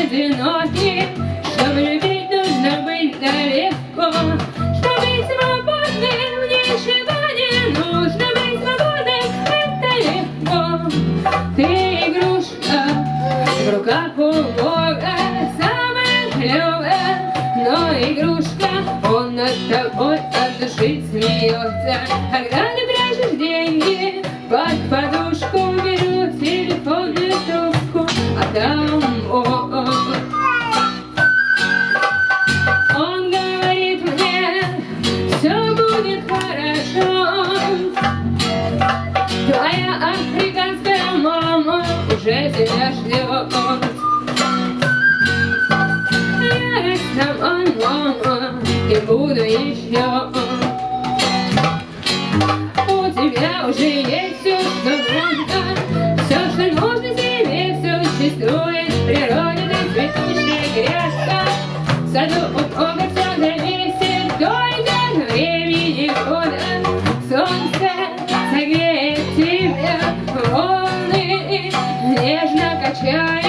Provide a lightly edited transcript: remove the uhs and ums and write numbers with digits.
одинокий. Чтобы любить, нужно быть далеко. Чтобы быть свободным, ничего не нужно. Быть свободным — это легко. Ты игрушка в руках у Бога, самая клевая, но игрушка, он над тобой от души смеется. Когда ты прячешь деньги под подушку, беру телефонную трубку, а там он говорит мне: все будет хорошо. Твоя африканская мама уже тебя ждет. Я сама мама и буду еще. У тебя уже есть все, что нужно. Все, что нужно тебе, все существует в природе. Ты цветущая грязка. В саду у Бога все зависит только от времени года. Солнце согреет тебя, волны нежно качая.